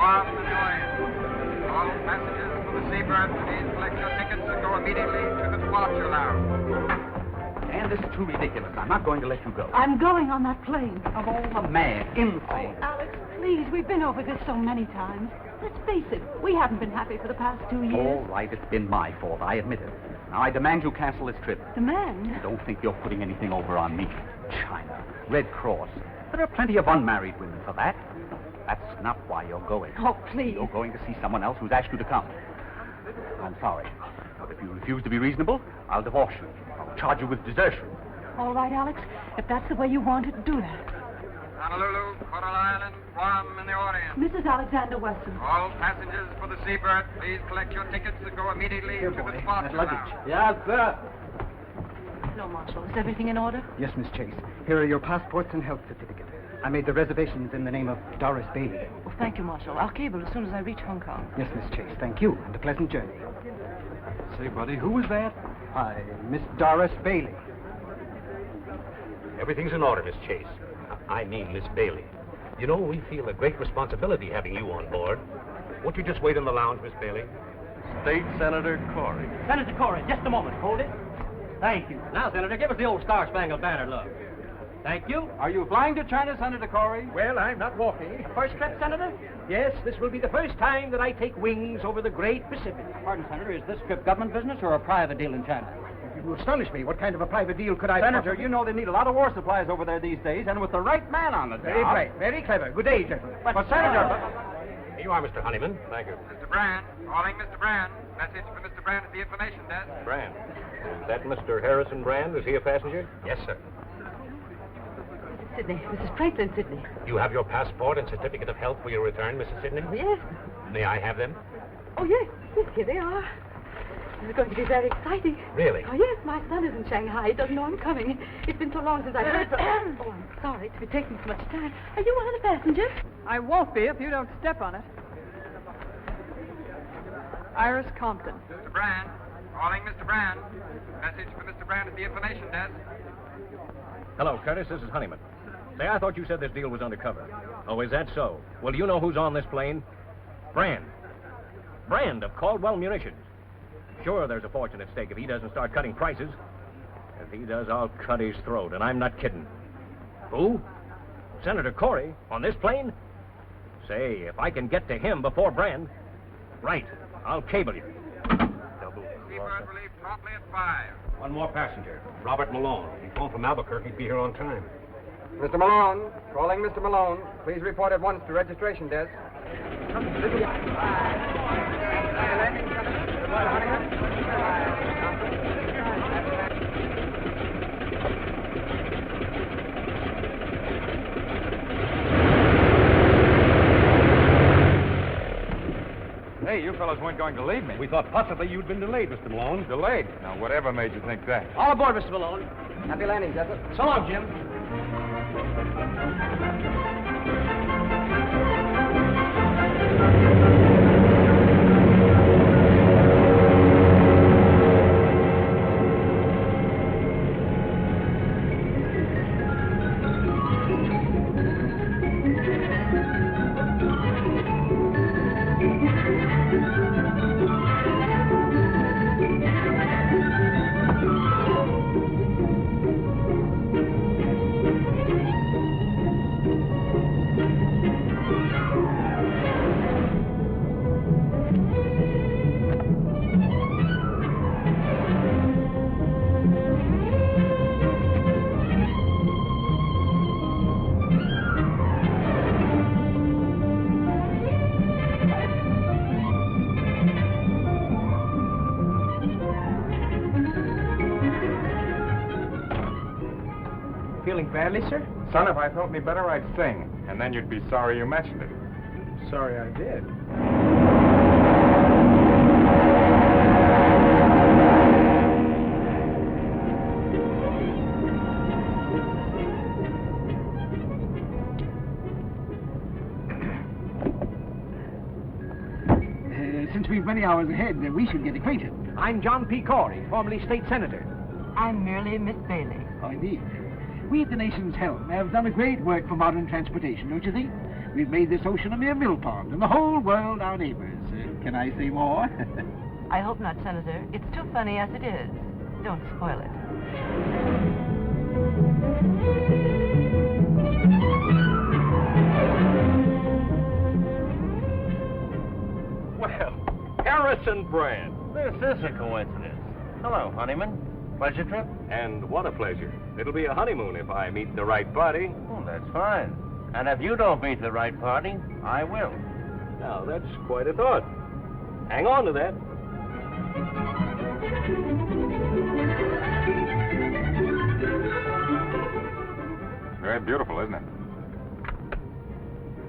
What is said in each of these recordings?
1 in the Orient. All passengers for the seabird, please collect your tickets and go immediately to the departure lounge. And this is too ridiculous. I'm not going to let you go. I'm going on that plane. Of all the mad, insane. Alex, please, we've been over this so many times. Let's face it, we haven't been happy for the past 2 years. All right, it's been my fault. I admit it. Now, I demand you cancel this trip. Demand? Don't think you're putting anything over on me. China, Red Cross. There are plenty of unmarried women for that. That's not why you're going. Oh, please. You're going to see someone else who's asked you to come. I'm sorry. But if you refuse to be reasonable, I'll divorce you. I'll charge you with desertion. All right, Alex. If that's the way you want it, do that. Honolulu, Coral Island, Guam in the Orient. Mrs. Alexander Weston. All passengers for the seabird, please collect your tickets and go immediately to the departure lounge. Yes, sir. No, Marshal. Is everything in order? Yes, Miss Chase. Here are your passports and health certificate. I made the reservations in the name of Doris Bailey. Well, thank you, Marshal. I'll cable as soon as I reach Hong Kong. Yes, Miss Chase. Thank you, and a pleasant journey. Say, buddy, who was that? Hi, Miss Doris Bailey. Everything's in order, Miss Chase. I mean Miss Bailey. You know, we feel a great responsibility having you on board. Won't you just wait in the lounge, Miss Bailey? State Senator Corey. Senator Corey, just a moment. Hold it. Thank you. Now, Senator, give us the old Star-Spangled Banner look. Thank you. Are you flying to China, Senator Corey? Well, I'm not walking. First trip, Senator? Yes, this will be the first time that I take wings over the great Pacific. Pardon, Senator, is this trip government business or a private deal in China? You astonish me. What kind of a private deal could I... Senator, you know they need a lot of war supplies over there these days, and with the right man on the job. Very bright. Very clever. Good day, gentlemen. But Senator... Here you are, Mr. Honeyman. Thank you. Mr. Brand, calling Mr. Brand. Message for Mr. Brand at the information desk. Brand. Is that Mr. Harrison Brand? Is he a passenger? Yes, sir. Sydney. Mrs. Franklin Sydney. You have your passport and certificate of health for your return, Mrs. Sidney? Yes. May I have them? Oh, yes. Yes, here they are. It's going to be very exciting. Really? Oh, yes. My son is in Shanghai. He doesn't know I'm coming. It's been so long since I've heard from... Oh, I'm sorry to be taking so much time. Are you one of the passengers? I won't be if you don't step on it. Iris Compton. Mr. Brand, calling Mr. Brand. Message for Mr. Brand at the information desk. Hello, Curtis. This is Honeyman. Say, I thought you said this deal was undercover. Oh, is that so? Well, do you know who's on this plane? Brand. Brand of Caldwell Munitions. Sure, there's a fortune at stake if he doesn't start cutting prices. If he does, I'll cut his throat, and I'm not kidding. Who? Senator Corey? On this plane? Say, if I can get to him before Brand... Right. I'll cable you. Seabird will leave promptly at 5. One more passenger. Robert Malone. He phoned from Albuquerque. He'd be here on time. Mr. Malone. Calling Mr. Malone. Please report at once to registration desk. Hey, you fellows weren't going to leave me. We thought possibly you'd been delayed, Mr. Malone. Delayed? Now, whatever made you think that? All aboard, Mr. Malone. Happy landing, Desert. So long, Jim. Feeling badly, sir? Son, if I felt any better, I'd sing. And then you'd be sorry you mentioned it. Sorry I did. Since we've many hours ahead, we should get acquainted. I'm John P. Corey, formerly state senator. I'm merely Miss Bailey. Oh, indeed. We at the nation's helm have done a great work for modern transportation, don't you think? We've made this ocean a mere mill pond, and the whole world our neighbors. Can I say more? I hope not, Senator. It's too funny as it is. Don't spoil it. Well, Harris and Brand. This is a coincidence. Hello, honeyman. Pleasure trip? And what a pleasure. It'll be a honeymoon if I meet the right party. Oh, that's fine. And if you don't meet the right party, I will. Now, that's quite a thought. Hang on to that. Very beautiful, isn't it?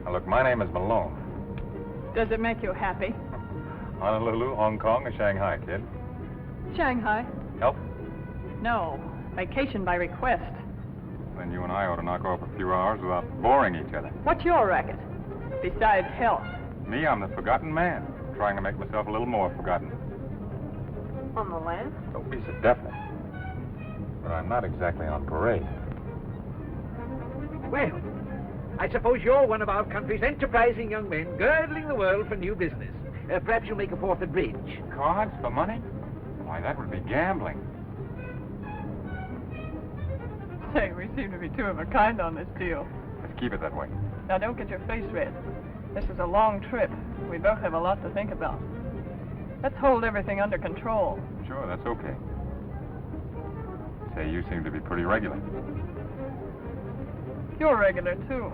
Now, look, my name is Malone. Does it make you happy? Honolulu, Hong Kong, or Shanghai, kid? Shanghai? Help? No. Vacation by request. Then you and I ought to knock off a few hours without boring each other. What's your racket? Besides health. Me, I'm the forgotten man, trying to make myself a little more forgotten. On the land? Don't be so definite. But I'm not exactly on parade. Well, I suppose you're one of our country's enterprising young men, girdling the world for new business. Perhaps you'll make a fourth at bridge. Cards for money? Why, that would be gambling. Say, we seem to be two of a kind on this deal. Let's keep it that way. Now, don't get your face red. This is a long trip. We both have a lot to think about. Let's hold everything under control. Sure, that's okay. Say, you seem to be pretty regular. You're regular, too.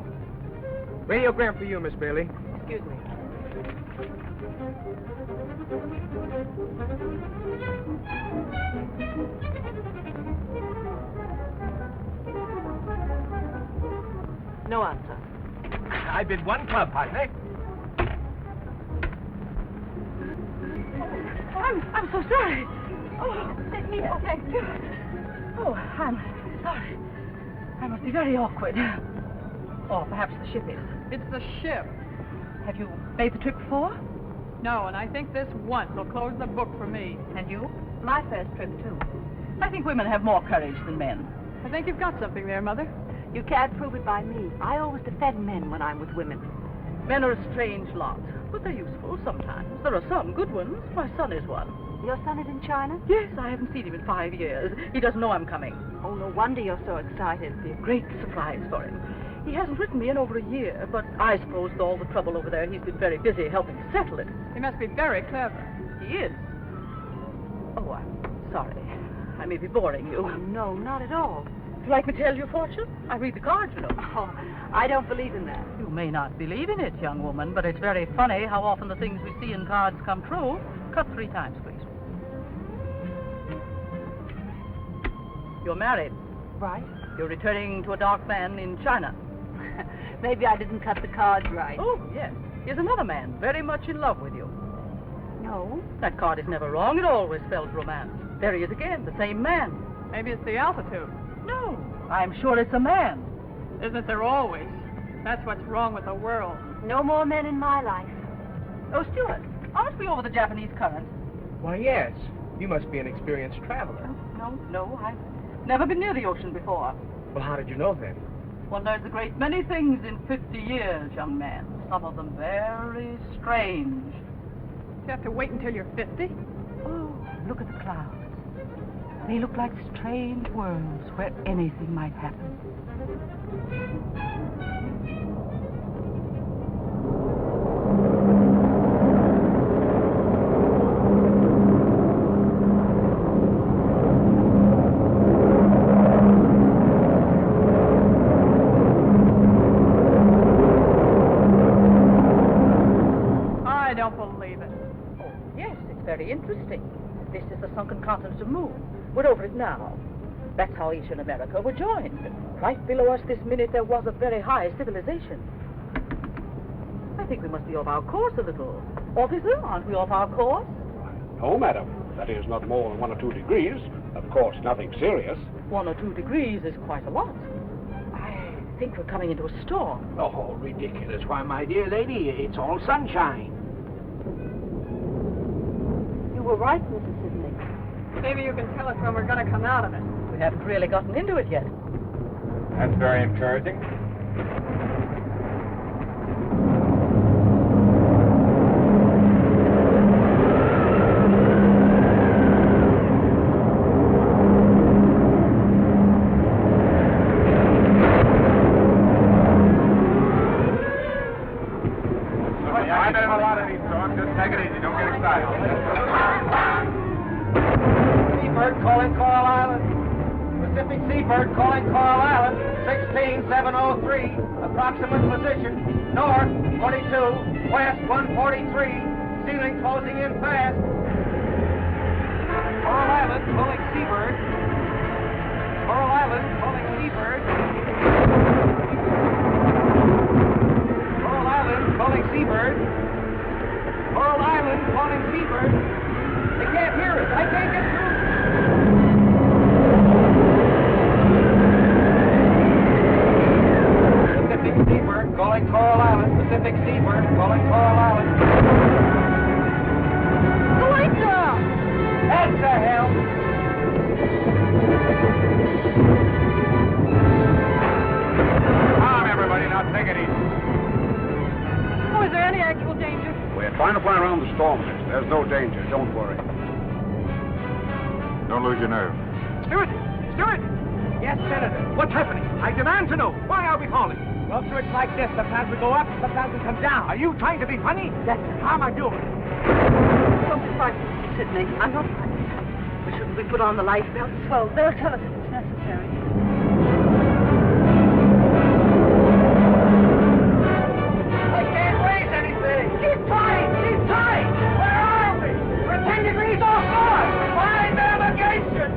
Radiogram for you, Miss Bailey. Excuse me. No answer. I bid one club, partner. I'm so sorry. Oh, let me thank you. Oh, I'm sorry. I must be very awkward. Or perhaps the ship is. It's the ship. Have you made the trip before? No, and I think this once will close the book for me. And you? My first trip, too. I think women have more courage than men. I think you've got something there, Mother. You can't prove it by me. I always defend men when I'm with women. Men are a strange lot, but they're useful sometimes. There are some good ones. My son is one. Your son is in China? Yes, I haven't seen him in 5 years. He doesn't know I'm coming. Oh, no wonder you're so excited. It'll be a great surprise for him. He hasn't written me in over a year, but I suppose with all the trouble over there, he's been very busy helping to settle it. He must be very clever. He is. Oh, I'm sorry. I may be boring you. Oh, no, not at all. Would you like me to tell your fortune? I read the cards, you know. Oh, I don't believe in that. You may not believe in it, young woman, but it's very funny how often the things we see in cards come true. Cut 3 times, please. You're married. Right. You're returning to a dark man in China. Maybe I didn't cut the cards right. Oh, yes. Here's another man very much in love with you. No. That card is never wrong. It always spells romance. There he is again, the same man. Maybe it's the altitude. No, I'm sure it's a man. Isn't there always? That's what's wrong with the world. No more men in my life. Oh, Steward, aren't we over the Japanese current? Why, yes. You must be an experienced traveler. No, I've never been near the ocean before. Well, how did you know then? One learns a great many things in 50 years, young man. Some of them very strange. You have to wait until you're 50? Oh, look at the clouds. They look like strange worlds where anything might happen. I don't believe it. Oh, yes, it's very interesting. This is the sunken continent of Moon. We're over it now. That's how Asia and America were joined. Right below us this minute there was a very high civilization. I think we must be off our course a little. Officer, aren't we off our course? No, madam. That is not more than 1 or 2 degrees. Of course, nothing serious. 1 or 2 degrees is quite a lot. I think we're coming into a storm. Oh, ridiculous. Why, my dear lady, it's all sunshine. You were right, Mrs. Sidney. Maybe you can tell us when we're going to come out of it. We haven't really gotten into it yet. That's very encouraging. I've been in a lot of these storms. Just take it easy. Don't get excited. Seabird calling Coral Island. Pacific Seabird calling Coral Island. 16703. Approximate position. North 22. West 143. Ceiling closing in fast. Coral Island calling Seabird. Coral Island calling Seabird. Coral Island calling Seabird. Coral Island calling Seabird. They can't hear us. I can't get through. Pacific Seabird calling Coral Island. Pacific Seabird calling Coral Island. The lights are out! That's the hell. Calm, everybody. Now take it easy. Oh, is there any actual danger? We're trying to fly around the storm, miss. There's no danger. Don't worry. Don't lose your nerve. Steward! Steward! Yes, Senator. What's happening? I demand to know. Why are we falling? Well, sir, it's like this. Sometimes we go up, sometimes we come down. Are you trying to be funny? Yes, sir. How am I doing? Don't be frightened, Mr. Sidney. I'm not frightened. But shouldn't we put on the life belts? Well, they'll tell us if it's necessary. I can't raise anything. Keep trying. Keep trying. Where are we? We're 10 degrees off course. Find navigation.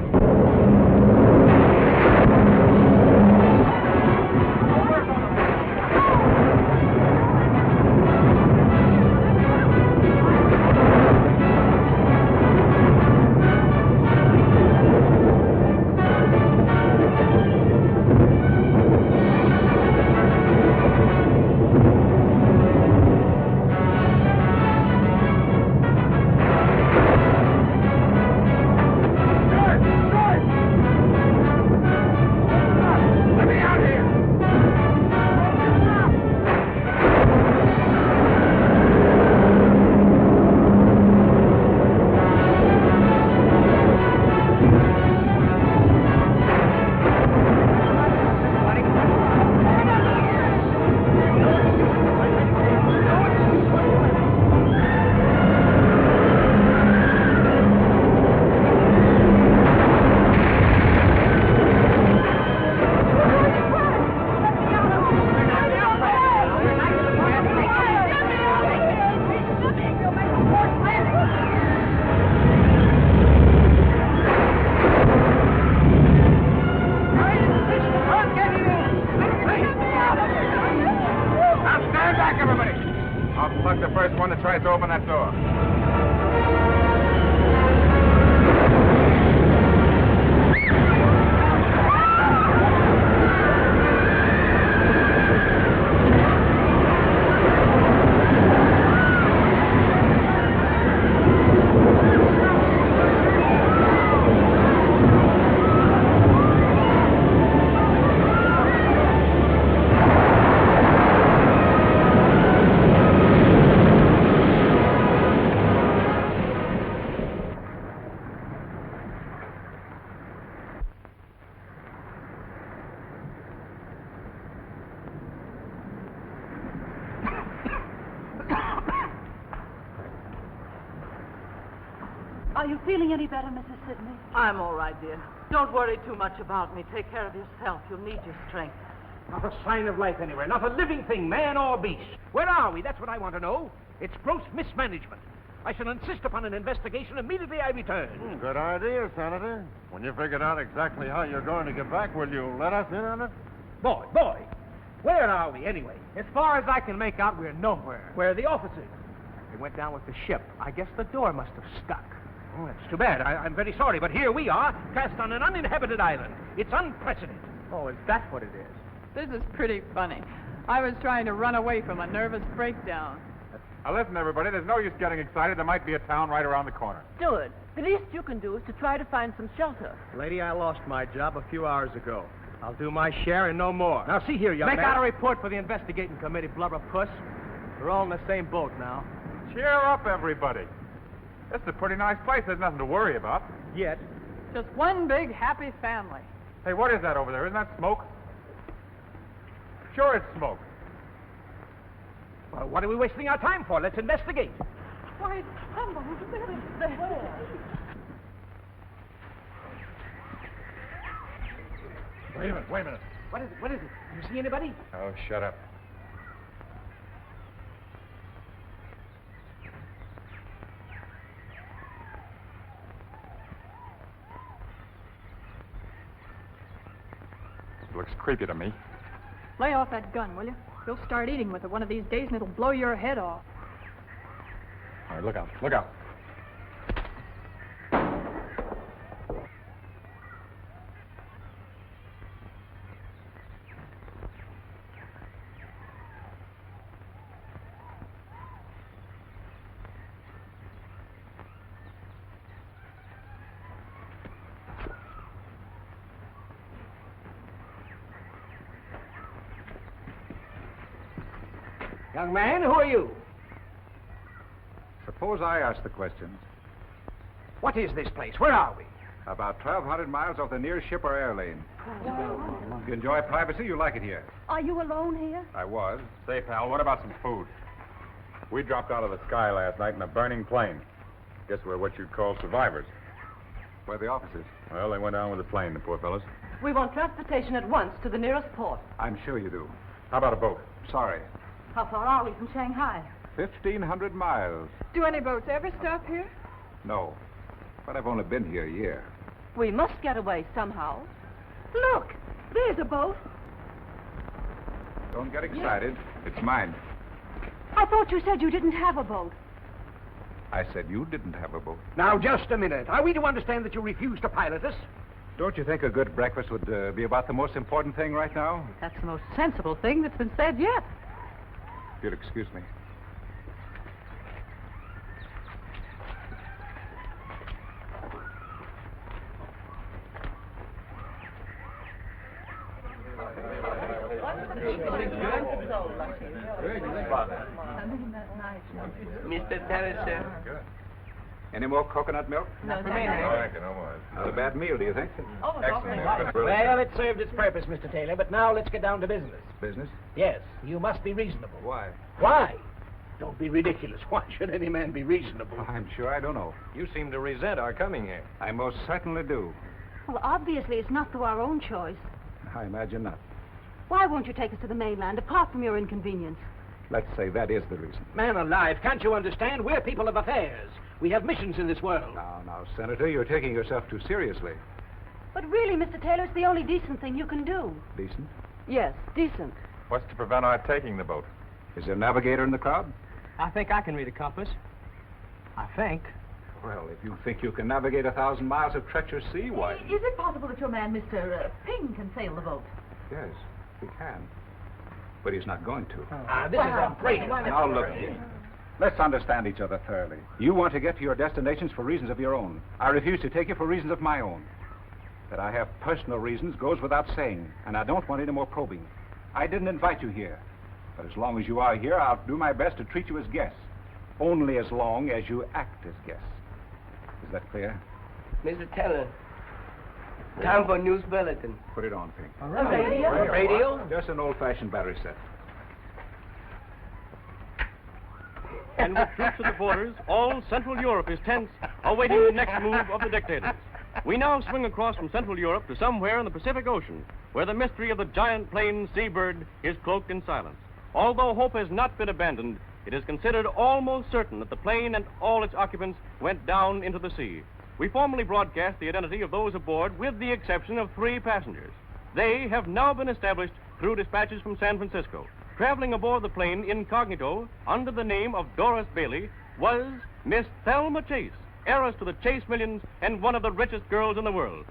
Tries to open that door. Are you feeling any better, Mrs. Sidney? I'm all right, dear. Don't worry too much about me. Take care of yourself. You'll need your strength. Not a sign of life anywhere. Not a living thing, man or beast. Where are we? That's what I want to know. It's gross mismanagement. I shall insist upon an investigation immediately I return. Good idea, Senator. When you figured out exactly how you're going to get back, will you let us in on it? Boy, where are we anyway? As far as I can make out, we're nowhere. Where are the officers? They went down with the ship. I guess the door must have stuck. Oh, that's too bad. I'm very sorry, but here we are, cast on an uninhabited island. It's unprecedented. Oh, is that what it is? This is pretty funny. I was trying to run away from a nervous breakdown. Now listen, everybody, there's no use getting excited. There might be a town right around the corner. Steward, the least you can do is to try to find some shelter. Lady, I lost my job a few hours ago. I'll do my share and no more. Now, see here, young Make man. out a report for the investigating committee, blubber puss. We're all in the same boat now. Cheer up, everybody. This is a pretty nice place. There's nothing to worry about. Yet. Just one big happy family. Hey, what is that over there? Isn't that smoke? Sure it's smoke. Well, what are we wasting our time for? Let's investigate. Why, Humble, there is there. Wait a minute, wait a minute. What is it? What is it? Do you see anybody? Oh, shut up. Looks creepy to me. Lay off that gun, will you? You'll start eating with it one of these days and it'll blow your head off. All right, look out, look out. Young man, who are you? Suppose I ask the questions. What is this place? Where are we? About 1,200 miles off the nearest ship or air lane. You enjoy privacy, you like it here. Are you alone here? I was. Say, pal, what about some food? We dropped out of the sky last night in a burning plane. Guess we're what you'd call survivors. Where are the officers? Well, they went down with the plane, the poor fellows. We want transportation at once to the nearest port. I'm sure you do. How about a boat? Sorry. How far are we from Shanghai? 1,500 miles. Do any boats ever stop here? No. But I've only been here a year. We must get away somehow. Look, there's a boat. Don't get excited. It's mine. I thought you said you didn't have a boat. I said you didn't have a boat. Now, just a minute. Are we to understand that you refuse to pilot us? Don't you think a good breakfast would be about the most important thing right now? That's the most sensible thing that's been said yet. If you'll excuse me. Mr. Terrace, sir. Good. Any more coconut milk? No, thank you. I reckon almost. Not a bad meal, do you think? Oh, excellent. Well, it served its purpose, Mr. Taylor, but now let's get down to business. Business? Yes, you must be reasonable. Why? Why? Don't be ridiculous. Why should any man be reasonable? I'm sure I don't know. You seem to resent our coming here. I most certainly do. Well, obviously it's not through our own choice. I imagine not. Why won't you take us to the mainland, apart from your inconvenience? Let's say that is the reason. Man alive, can't you understand? We're people of affairs. We have missions in this world. Now, Senator, you're taking yourself too seriously. But really, Mr. Taylor, it's the only decent thing you can do. Decent? Yes, decent. What's to prevent our taking the boat? Is there a navigator in the crowd? I think I can read a compass. I think. Well, if you think you can navigate 1,000 miles of treacherous sea, why? Is it possible that your man, Mr. Ping, can sail the boat? Yes, he can. But he's not going to. This is a break. Now, look, let's understand each other thoroughly. You want to get to your destinations for reasons of your own. I refuse to take you for reasons of my own. That I have personal reasons goes without saying, and I don't want any more probing. I didn't invite you here. But as long as you are here, I'll do my best to treat you as guests. Only as long as you act as guests. Is that clear? Mr. Taylor, time for news bulletin. Put it on, Pink. A radio? Radio? Just an old-fashioned battery set. And with troops at the borders, all Central Europe is tense, awaiting the next move of the dictators. We now swing across from Central Europe to somewhere in the Pacific Ocean, where the mystery of the giant plane seabird is cloaked in silence. Although hope has not been abandoned, it is considered almost certain that the plane and all its occupants went down into the sea. We formally broadcast the identity of those aboard, with the exception of 3 passengers. They have now been established through dispatches from San Francisco. Traveling aboard the plane incognito, under the name of Doris Bailey, was Miss Thelma Chase, heiress to the Chase millions and one of the richest girls in the world.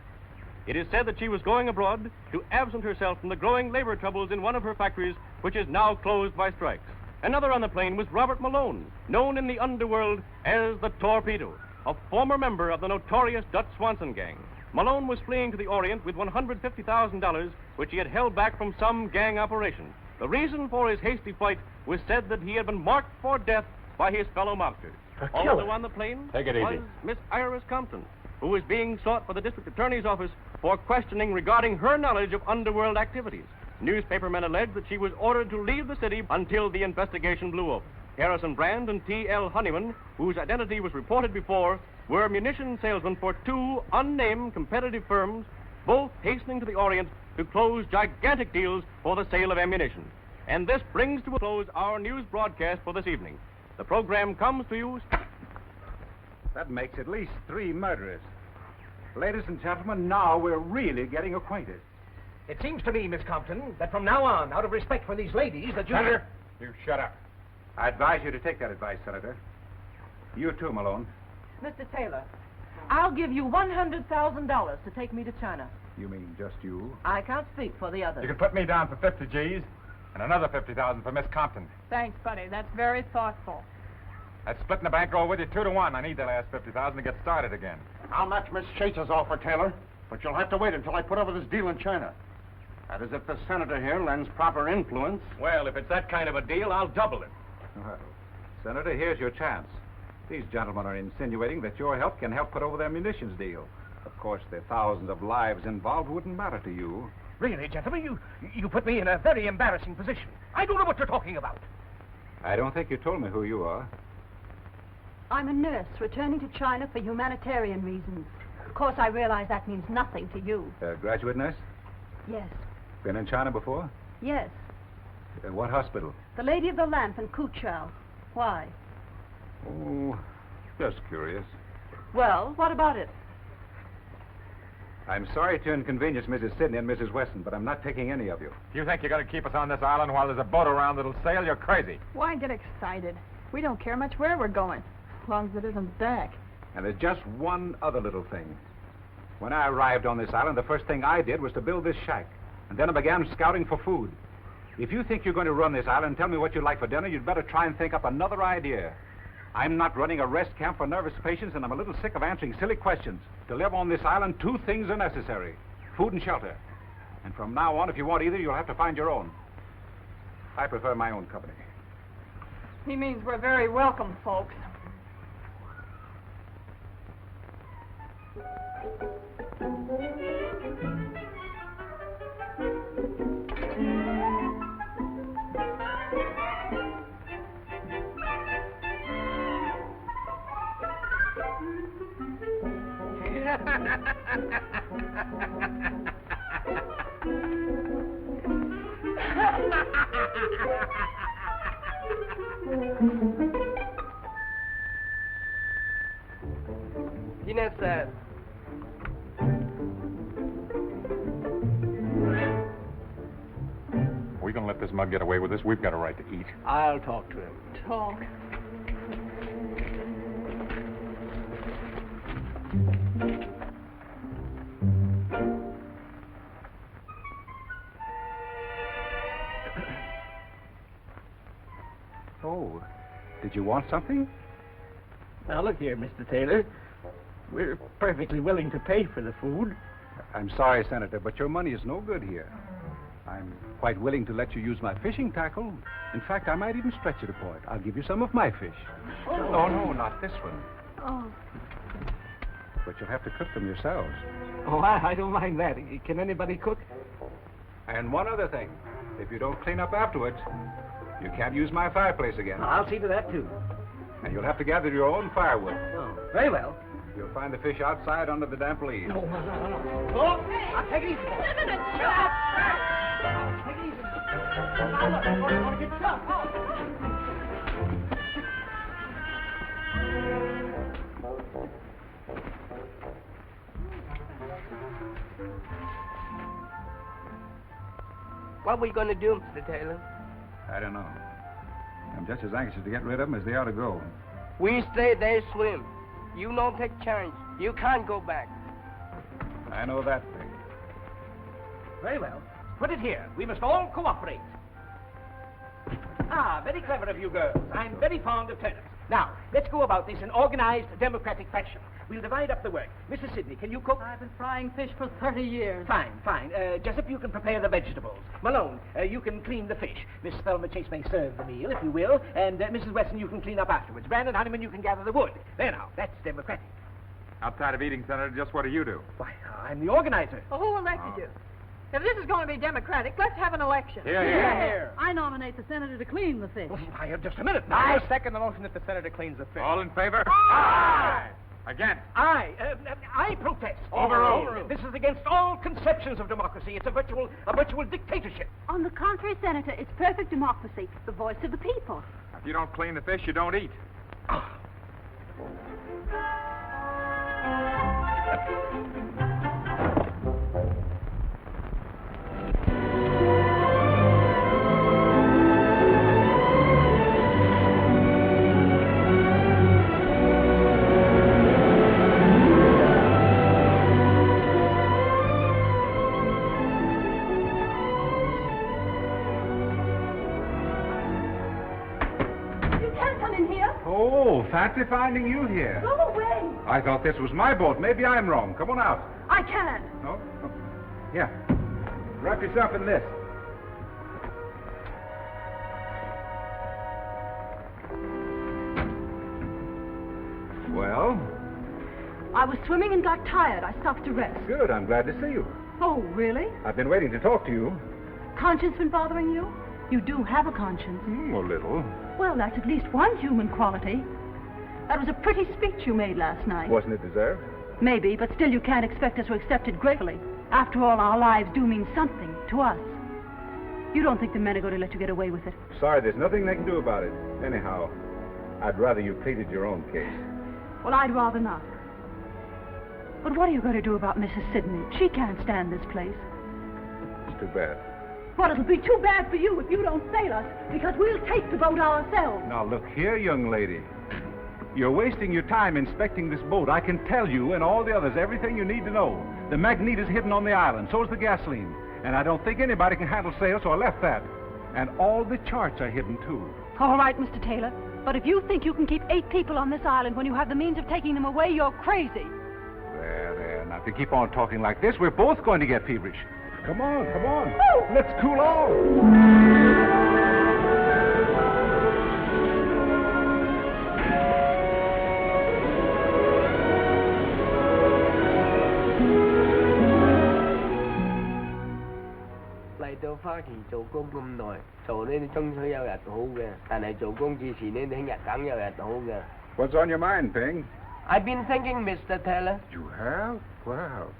It is said that she was going abroad to absent herself from the growing labor troubles in one of her factories, which is now closed by strikes. Another on the plane was Robert Malone, known in the underworld as the Torpedo, a former member of the notorious Dutch Swanson gang. Malone was fleeing to the Orient with $150,000, which he had held back from some gang operation. The reason for his hasty flight was said that he had been marked for death by his fellow mobsters. Also on the plane was Miss Iris Compton, who was being sought by the district attorney's office for questioning regarding her knowledge of underworld activities. Newspapermen allege that she was ordered to leave the city until the investigation blew up. Harrison Brand and T.L. Honeyman, whose identity was reported before, were munition salesmen for two unnamed competitive firms, both hastening to the Orient to close gigantic deals for the sale of ammunition. And this brings to a close our news broadcast for this evening. The program comes to you... That makes at least 3 murderers. Ladies and gentlemen, now we're really getting acquainted. It seems to me, Miss Compton, that from now on, out of respect for these ladies, that you... Senator, you shut up. I advise you to take that advice, Senator. You too, Malone. Mr. Taylor, I'll give you $100,000 to take me to China. You mean just you? I can't speak for the others. You can put me down for 50 G's and another 50,000 for Miss Compton. Thanks, buddy. That's very thoughtful. That's splitting the bankroll with you 2 to 1. I need that last 50,000 to get started again. I'll match Miss Chase's offer, Taylor, but you'll have to wait until I put over this deal in China. That is, if the senator here lends proper influence. Well, if it's that kind of a deal, I'll double it. Well, Senator, here's your chance. These gentlemen are insinuating that your help can help put over their munitions deal. Of course, the thousands of lives involved wouldn't matter to you. Really, gentlemen, you put me in a very embarrassing position. I don't know what you're talking about. I don't think you told me who you are. I'm a nurse returning to China for humanitarian reasons. Of course, I realize that means nothing to you. Graduate nurse? Yes. Been in China before? Yes. What hospital? The Lady of the Lamp in Kuchao. Why? Oh, just curious. Well, what about it? I'm sorry to inconvenience Mrs. Sidney and Mrs. Weston, but I'm not taking any of you. If you think you're going to keep us on this island while there's a boat around that'll sail, you're crazy. Why get excited? We don't care much where we're going, as long as it isn't back. And there's just one other little thing. When I arrived on this island, the first thing I did was to build this shack. And then I began scouting for food. If you think you're going to run this island and tell me what you'd like for dinner, you'd better try and think up another idea. I'm not running a rest camp for nervous patients, and I'm a little sick of answering silly questions. To live on this island, 2 things are necessary: food and shelter. And from now on, if you want either, you'll have to find your own. I prefer my own company. He means we're very welcome, folks. Dinner, sir. We're going to let this mug get away with this. We've got a right to eat. I'll talk to him. Talk. Oh, did you want something? Now, look here, Mr. Taylor. We're perfectly willing to pay for the food. I'm sorry, Senator, but your money is no good here. I'm quite willing to let you use my fishing tackle. In fact, I might even stretch it a point. I'll give you some of my fish. Oh. No, not this one. Oh. But you'll have to cook them yourselves. Oh, I don't mind that. Can anybody cook? And one other thing. If you don't clean up afterwards, you can't use my fireplace again. I'll see to that, too. And you'll have to gather your own firewood. Oh, very well. You'll find the fish outside under the damp leaves. No. Oh, I'll take it easy. Take it easy. Now, look, I'm going to get stuff. What are we going to do, Mr. Taylor? I don't know. I'm just as anxious to get rid of them as they ought to go. We stay there, swim. You don't take chance. You can't go back. I know that thing. Very well. Put it here. We must all cooperate. Ah, very clever of you girls. I'm very fond of turnips. Now, let's go about this in organized, democratic fashion. We'll divide up the work. Mrs. Sidney, can you cook? I've been frying fish for 30 years. Fine. Jessup, you can prepare the vegetables. Malone, you can clean the fish. Miss Thelma Chase may serve the meal, if you will. And Mrs. Weston, you can clean up afterwards. Brandon Honeyman, you can gather the wood. There now, that's democratic. Outside of eating, Senator, just what do you do? Why, I'm the organizer. Oh, who elected you? If this is going to be democratic, let's have an election. Here. I nominate the senator to clean the fish. Why, just a minute now. I second the motion that the senator cleans the fish. All in favor? Aye. Against? I protest. Overruled. This is against all conceptions of democracy. It's a virtual dictatorship. On the contrary, Senator, it's perfect democracy, the voice of the people. If you don't clean the fish, you don't eat. Fancy finding you here. Go away. I thought this was my boat. Maybe I'm wrong. Come on out. I can't. No? Oh. Here. Wrap yourself in this. Well? I was swimming and got tired. I stopped to rest. Good. I'm glad to see you. Oh, really? I've been waiting to talk to you. Conscience been bothering you? You do have a conscience. A little. Well, that's at least one human quality. That was a pretty speech you made last night. Wasn't it deserved? Maybe, but still you can't expect us to accept it gratefully. After all, our lives do mean something to us. You don't think the men are going to let you get away with it? Sorry, there's nothing they can do about it. Anyhow, I'd rather you pleaded your own case. Well, I'd rather not. But what are you going to do about Mrs. Sidney? She can't stand this place. It's too bad. Well, it'll be too bad for you if you don't sail us, because we'll take the boat ourselves. Now, look here, young lady. You're wasting your time inspecting this boat. I can tell you and all the others everything you need to know. The magnet is hidden on the island. So is the gasoline. And I don't think anybody can handle sail, so I left that. And all the charts are hidden, too. All right, Mr. Taylor. But if you think you can keep 8 people on this island when you have the means of taking them away, you're crazy. There. Now, if you keep on talking like this, we're both going to get feverish. Come on. Oh. Let's cool off. Tôi phá thì做工咁耐，做呢啲終須有日好嘅，但係做工之前呢，聽日梗有日好嘅。What's on your mind, Ping? I've been thinking, Mr. Taylor. You have? Well,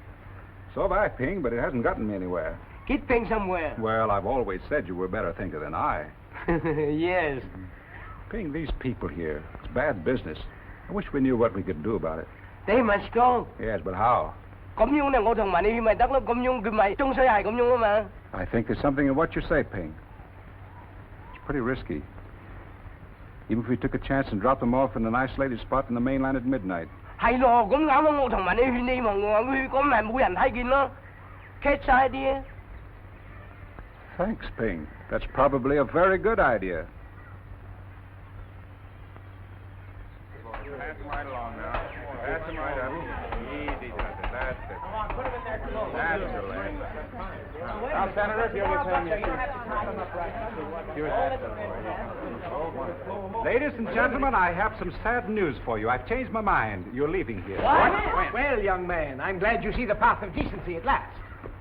so have I, Ping, but it hasn't gotten me anywhere. Get Ping somewhere. Well, I've always said you were a better thinker than I. Yes. Ping, these people here, it's bad business. I wish we knew what we could do about it. They must go. Yes, but how? 咁樣咧，我同埋你去咪得咯，咁樣佢咪終須係咁樣啊嘛。I think there's something in what you say, Ping. It's pretty risky. Even if we took a chance and dropped them off in an isolated spot in the mainland at midnight. 係咯，咁啱啱我同埋你去你望我去，咁咪冇人睇見咯。Catch idea. Thanks, Ping. That's probably a very good idea. Pass them right along now. Pass them right up. Easy does it. That's it. Come on, put them in there. That's the lad. Now, Senator, if you'll return your seat. Ladies and gentlemen, I have some sad news for you. I've changed my mind. You're leaving here. What? Well, young man, I'm glad you see the path of decency at last.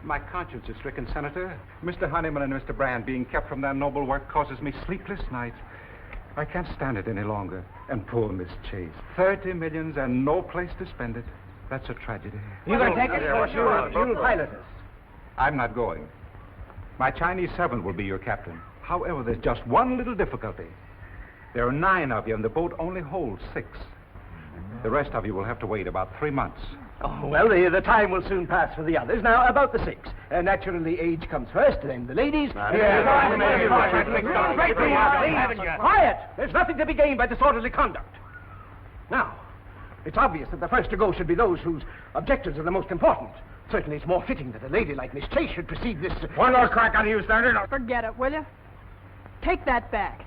My conscience is stricken, Senator. Mr. Honeyman and Mr. Brand being kept from their noble work causes me sleepless nights. I can't stand it any longer. And poor Miss Chase. 30 millions and no place to spend it. That's a tragedy. You can take it, or you'll pilot us. I'm not going. My Chinese servant will be your captain. However, there's just one little difficulty. There are 9 of you, and the boat only holds 6. The rest of you will have to wait about 3 months. Oh, well, the time will soon pass for the others. Now, about the 6. Naturally, age comes first, then the ladies. Quiet! There's nothing to be gained by disorderly conduct. Now, it's obvious that the first to go should be those whose objectives are the most important. Certainly, it's more fitting that a lady like Miss Chase should precede this... One more crack on you, Senator. Forget it, will you? Take that back.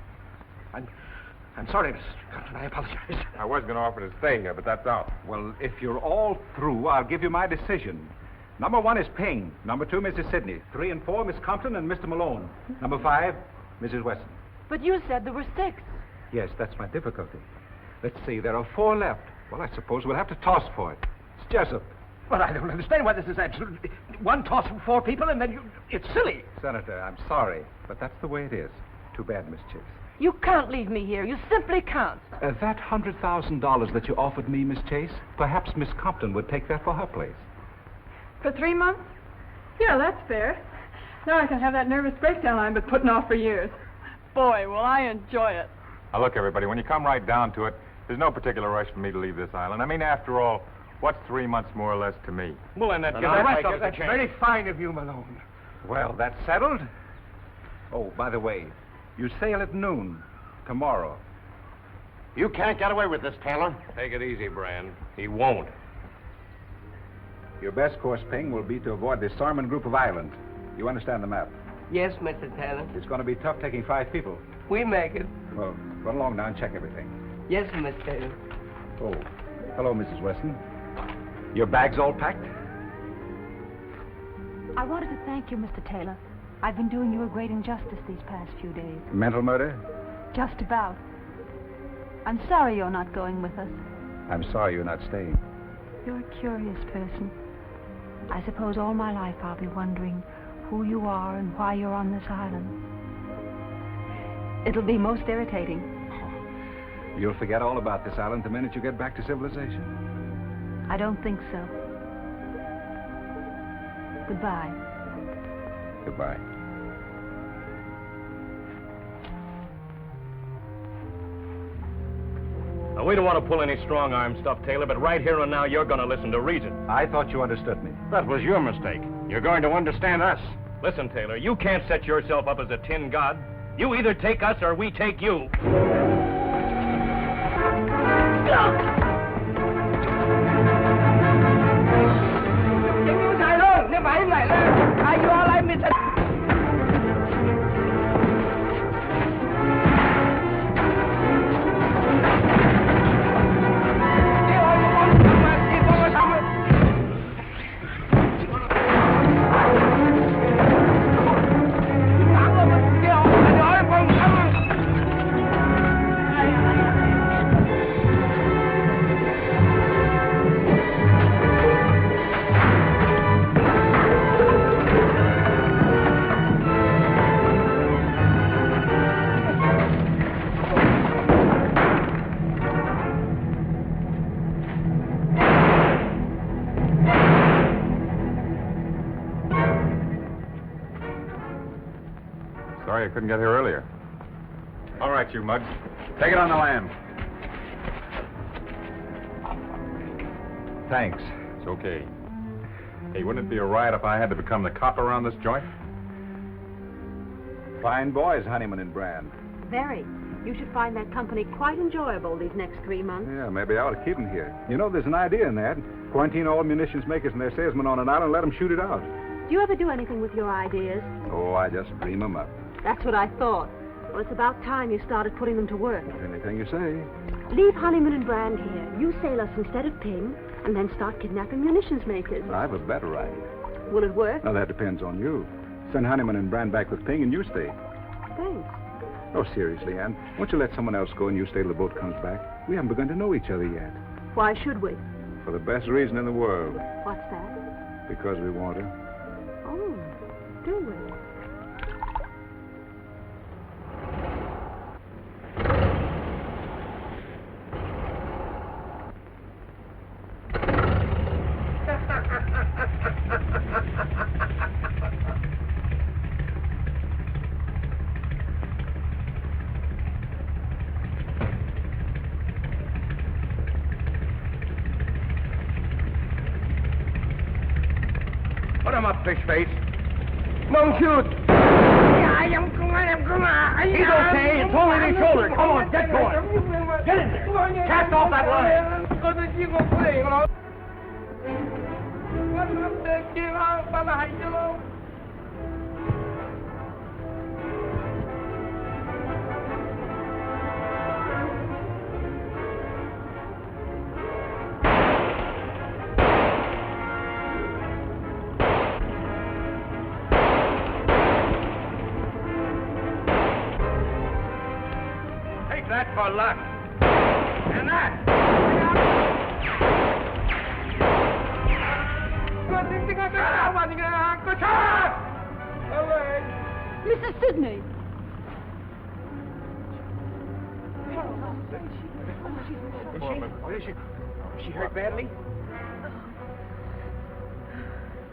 I'm sorry, Mr. Compton. I apologize. I was going to offer to stay here, but that's out. Well, if you're all through, I'll give you my decision. Number 1 is Ping. Number 2, Mrs. Sidney. 3 and 4, Miss Compton and Mr. Malone. Number 5, Mrs. Weston. But you said there were 6. Yes, that's my difficulty. Let's see, there are 4 left. Well, I suppose we'll have to toss for it. It's Jessup. Well, I don't understand why this is absolutely... One toss for 4 people, and then you... It's silly. Senator, I'm sorry, but that's the way it is. Too bad, Miss Chase. You can't leave me here. You simply can't. That $100,000 that you offered me, Miss Chase, perhaps Miss Compton would take that for her place. For 3 months? Yeah, that's fair. Now I can have that nervous breakdown I've been putting off for years. Boy, will I enjoy it. Now, look, everybody, when you come right down to it, there's no particular rush for me to leave this island. I mean, after all, what's 3 months more or less to me? Well, and And I might give it a that's chance. very fine of you, Malone. Well, that's settled. Oh, by the way, you sail at noon tomorrow. You can't get away with this, Taylor. Take it easy, Brand. He won't. Your best course, Ping, will be to avoid the Sarman group of islands. You understand the map? Yes, Mr. Taylor. It's going to be tough taking 5 people. We make it. Well, run along now and check everything. Yes, Mr. Taylor. Oh, hello, Mrs. Weston. Your bag's all packed? I wanted to thank you, Mr. Taylor. I've been doing you a great injustice these past few days. Mental murder? Just about. I'm sorry you're not going with us. I'm sorry you're not staying. You're a curious person. I suppose all my life I'll be wondering who you are and why you're on this island. It'll be most irritating. You'll forget all about this island the minute you get back to civilization. I don't think so. Goodbye. Goodbye. Now, we don't want to pull any strong-arm stuff, Taylor, but right here and now, you're going to listen to reason. I thought you understood me. That was your mistake. You're going to understand us. Listen, Taylor, you can't set yourself up as a tin god. You either take us or we take you. Sorry I couldn't get here earlier. All right, you mugs. Take it on the land. Thanks. It's okay. Hey, wouldn't it be a riot if I had to become the cop around this joint? Fine boys, Honeyman and Brand. Very. You should find that company quite enjoyable these next 3 months. Yeah, maybe I ought to keep them here. You know, there's an idea in that. Quarantine all munitions makers and their salesmen on an island and let them shoot it out. Do you ever do anything with your ideas? Oh, I just dream them up. That's what I thought. Well, it's about time you started putting them to work. Anything you say. Leave Honeyman and Brand here. You sail us instead of Ping, and then start kidnapping munitions makers. I have a better idea. Will it work? Now, that depends on you. Send Honeyman and Brand back with Ping and you stay. Thanks. Oh, seriously, Ann. Won't you let someone else go and you stay till the boat comes back? We haven't begun to know each other yet. Why should we? For the best reason in the world. What's that? Because we want her. Oh, do we? Put him up, fish face. Don't shoot. He's okay. It's only the shoulder. Come on, get going. Get in there. Cast off that line. That for luck. And that. Mrs. Sidney! Is she hurt badly?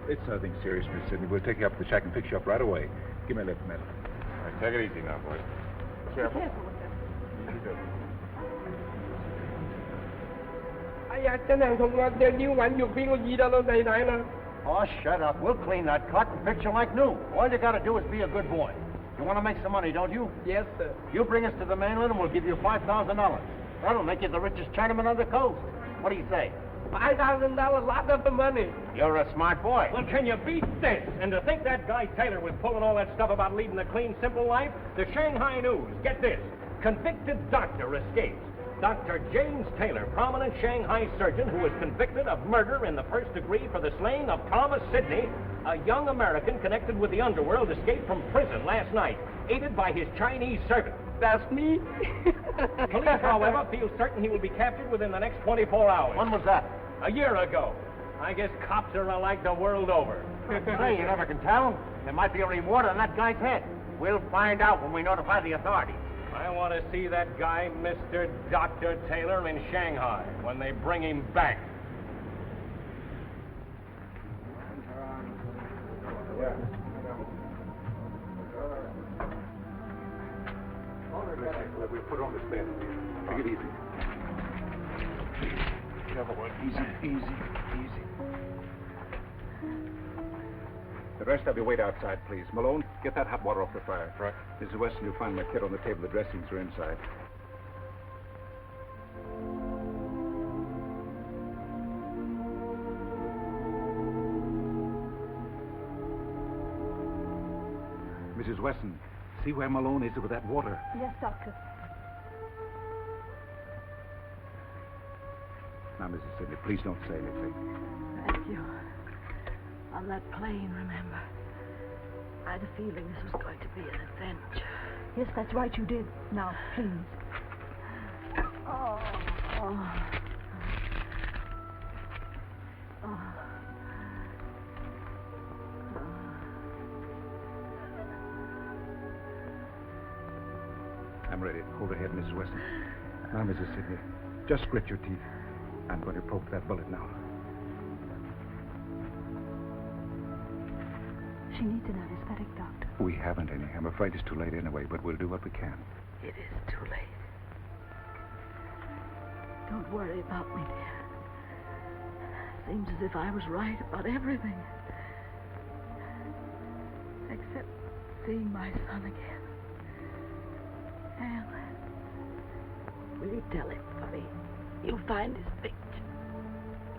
It's nothing serious, Miss Sidney. We'll take you up to the shack and fix you up right away. Give me a lift, man. All right, take it easy now, boys. Careful. Oh, shut up. We'll clean that cut and fix you like new. All you gotta do is be a good boy. You want to make some money, don't you? Yes, sir. You bring us to the mainland and we'll give you $5,000. That'll make you the richest Chinaman on the coast. What do you say? $5,000, lot of the money. You're a smart boy. Well, can you beat this? And to think that guy Taylor was pulling all that stuff about leading a clean, simple life? The Shanghai News, get this. Convicted doctor escapes. Dr. James Taylor, prominent Shanghai surgeon who was convicted of murder in the first degree for the slaying of Thomas Sidney, a young American connected with the underworld, escaped from prison last night, aided by his Chinese servant. That's me? Police, however, feel certain he will be captured within the next 24 hours. When was that? A year ago. I guess cops are alike the world over. Say, you never can tell. There might be a reward on that guy's head. We'll find out when we notify the authorities. I want to see that guy, Mr. Dr. Taylor, in Shanghai when they bring him back. We'll put on this bed. Take it easy. Careful, boy. Easy. The rest of you wait outside, please. Malone, get that hot water off the fire. Right. Mrs. Weston, you'll find my kit on the table. The dressings are inside. Mrs. Weston, see where Malone is with that water? Yes, Doctor. Now, Mrs. Sidney, please don't say anything. Thank you. On that plane, remember? I had a feeling this was going to be an adventure. Yes, that's right, you did. Now, please. Oh. I'm ready. Hold her head, Mrs. Weston. Now, Mrs. Sidney, just grit your teeth. I'm going to poke that bullet now. She needs an anesthetic, Doctor. We haven't any. I'm afraid it's too late anyway, but we'll do what we can. It is too late. Don't worry about me, dear. Seems as if I was right about everything. Except seeing my son again. Anne, will you tell him for me? You'll find his picture.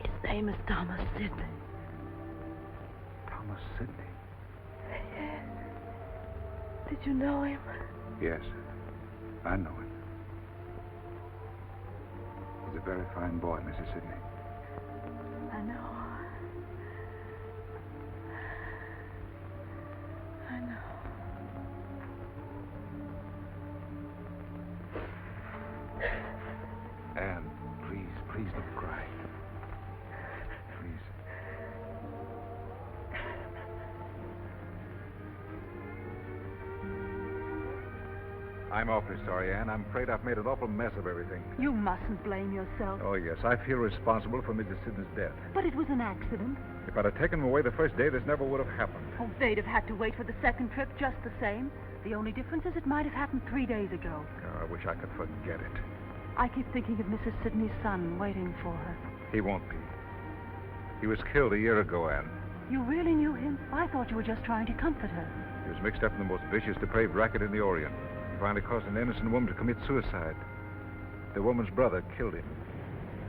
His name is Thomas Sidney. Thomas Sidney? Yes. Did you know him? Yes, I know him. He's a very fine boy, Mrs. Sidney. I know. Anne, please don't cry. Please. I'm awfully sorry, Anne. I'm afraid I've made an awful mess of everything. You mustn't blame yourself. Oh, yes. I feel responsible for Mrs. Sidney's death. But it was an accident. If I'd have taken him away the first day, this never would have happened. Oh, they'd have had to wait for the second trip just the same. The only difference is it might have happened 3 days ago. Oh, I wish I could forget it. I keep thinking of Mrs. Sidney's son waiting for her. He won't be. He was killed a year ago, Anne. You really knew him? I thought you were just trying to comfort her. He was mixed up in the most vicious, depraved racket in the Orient. He finally caused an innocent woman to commit suicide. The woman's brother killed him.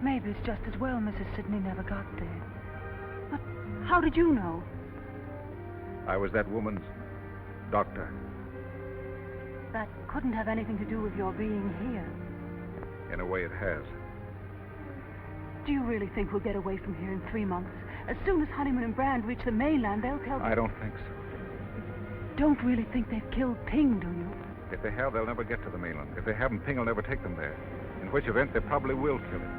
Maybe it's just as well Mrs. Sidney never got there. But how did you know? I was that woman's doctor. That couldn't have anything to do with your being here. In a way, it has. Do you really think we'll get away from here in 3 months? As soon as Honeyman and Brand reach the mainland, they'll tell... I don't think so. Don't really think they've killed Ping, do you? If they have, they'll never get to the mainland. If they haven't, Ping will never take them there. In which event, they probably will kill him.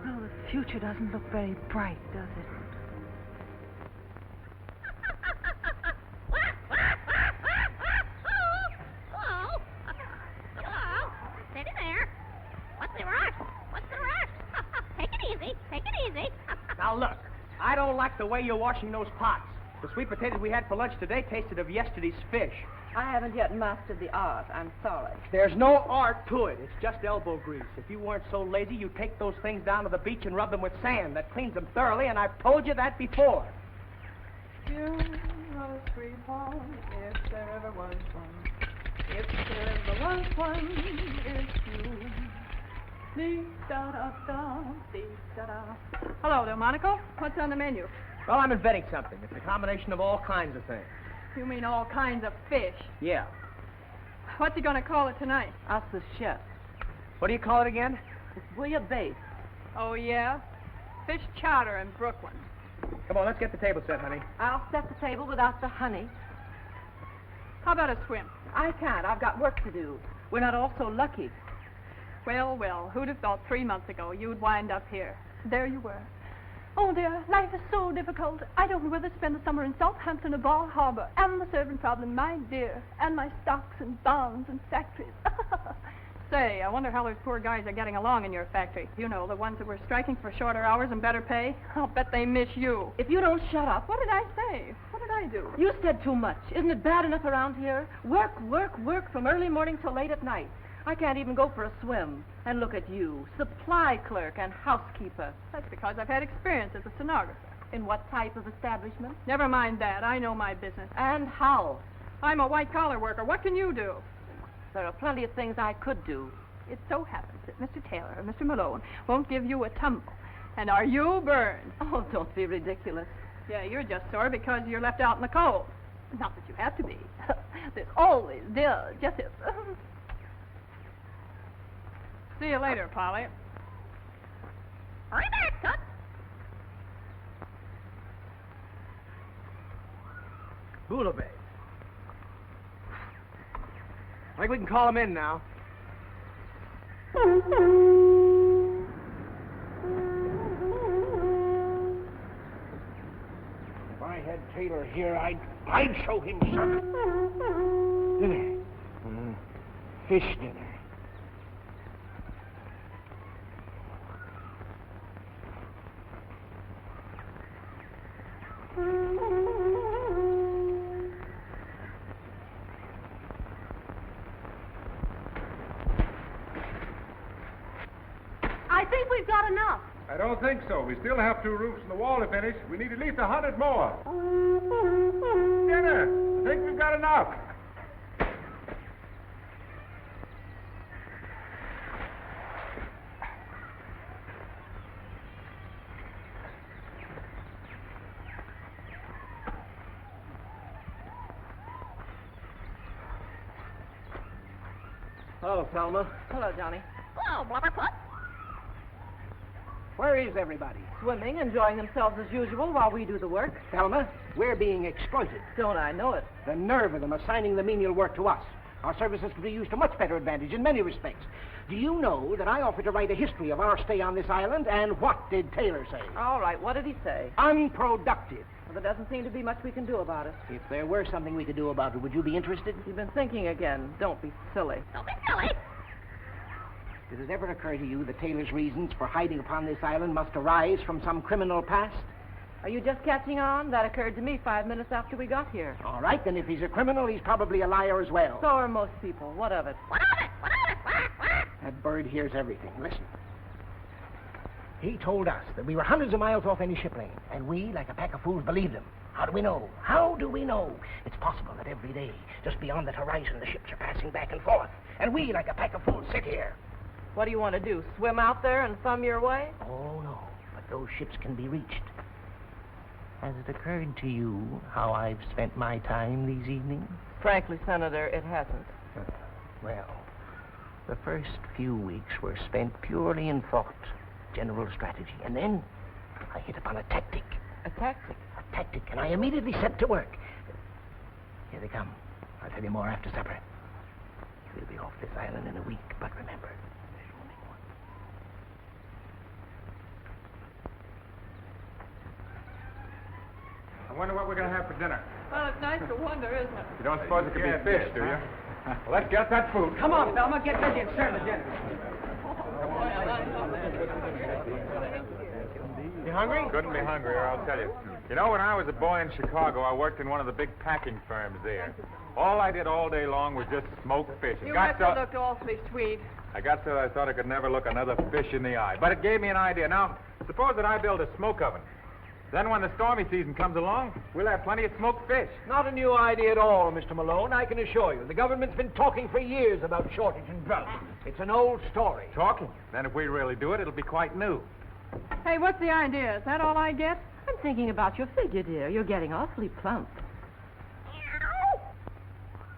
Well, the future doesn't look very bright, does it? don't like the way you're washing those pots. The sweet potatoes we had for lunch today tasted of yesterday's fish. I haven't yet mastered the art. I'm sorry. There's no art to it. It's just elbow grease. If you weren't so lazy, you'd take those things down to the beach and rub them with sand. That cleans them thoroughly, and I've told you that before. You are a sweetheart, if there ever was one. If there ever was one, it's you. Dee-da-da-da, dee-da-da. Hello, Delmonico. What's on the menu? Well, I'm inventing something. It's a combination of all kinds of things. You mean all kinds of fish? Yeah. What's he going to call it tonight? Ask the chef. What do you call it again? It's bouillabaisse. Oh, yeah? Fish chowder in Brooklyn. Come on, let's get the table set, honey. I'll set the table without the honey. How about a swim? I can't. I've got work to do. We're not all so lucky. Well, well, who'd have thought 3 months ago you'd wind up here? There you were. Oh, dear, life is so difficult. I don't know whether to spend the summer in Southampton or Bar Harbor. And the servant problem, my dear. And my stocks and bonds and factories. Say, I wonder how those poor guys are getting along in your factory. You know, the ones that were striking for shorter hours and better pay. I'll bet they miss you. If you don't shut up. What did I say? What did I do? You said too much. Isn't it bad enough around here? Work, work, work from early morning till late at night. I can't even go for a swim. And look at you, supply clerk and housekeeper. That's because I've had experience as a stenographer. In what type of establishment? Never mind that. I know my business. And how? I'm a white-collar worker. What can you do? There are plenty of things I could do. It so happens that Mr. Taylor and Mr. Malone won't give you a tumble. And are you burned? Oh, don't be ridiculous. Yeah, you're just sore because you're left out in the cold. Not that you have to be. There's always justice. See you later, Polly. Hurry back, Tut. Bouillabaisse. I think we can call him in now. If I had Taylor here, I'd show him something. Dinner. Fish dinner. I think we've got enough. I don't think so. We still have 2 roofs and the wall to finish. We need at least 100 more. Dinner. I think we've got enough. Hello, Thelma. Hello, Johnny. Hello, Blubberfoot. Where is everybody? Swimming, enjoying themselves as usual while we do the work. Thelma, we're being exploited. Don't I know it? The nerve of them assigning the menial work to us. Our services could be used to much better advantage in many respects. Do you know that I offered to write a history of our stay on this island, and what did Taylor say? All right, what did he say? Unproductive. Well, there doesn't seem to be much we can do about it. If there were something we could do about it, would you be interested? You've been thinking again. Don't be silly. Don't be silly. Did it ever occur to you that Taylor's reasons for hiding upon this island must arise from some criminal past? Are you just catching on? That occurred to me 5 minutes after we got here. All right, then if he's a criminal, he's probably a liar as well. So are most people. What of it? What of it? What of it? What? That bird hears everything. Listen. He told us that we were hundreds of miles off any ship lane, and we, like a pack of fools, believed him. How do we know? How do we know? It's possible that every day, just beyond that horizon, the ships are passing back and forth, and we, like a pack of fools, sit here. What do you want to do? Swim out there and thumb your way? Oh, no. But those ships can be reached. Has it occurred to you how I've spent my time these evenings? Frankly, Senator, it hasn't. Well, the first few weeks were spent purely in thought, general strategy. And then I hit upon a tactic. A tactic? A tactic, and I immediately set to work. Here they come. I'll tell you more after supper. We'll be off this island in a week, but remember, there's only one. I wonder what we're going to have for dinner. Well, it's nice to wonder, isn't it? You don't suppose it could be fish, do you? Well, let's get that food. Come on, Thelma, get busy and serve the dinner. hungry? Couldn't be hungrier, I'll tell you. You know, when I was a boy in Chicago, I worked in one of the big packing firms there. All I did all day long was just smoke fish. You must have looked awfully sweet. I got so I thought I could never look another fish in the eye. But it gave me an idea. Now, suppose that I build a smoke oven. Then when the stormy season comes along, we'll have plenty of smoked fish. Not a new idea at all, Mr. Malone, I can assure you. The government's been talking for years about shortage and drought. It's an old story. Talking? Then if we really do it, it'll be quite new. Hey, what's the idea? Is that all I get? I'm thinking about your figure, dear. You're getting awfully plump.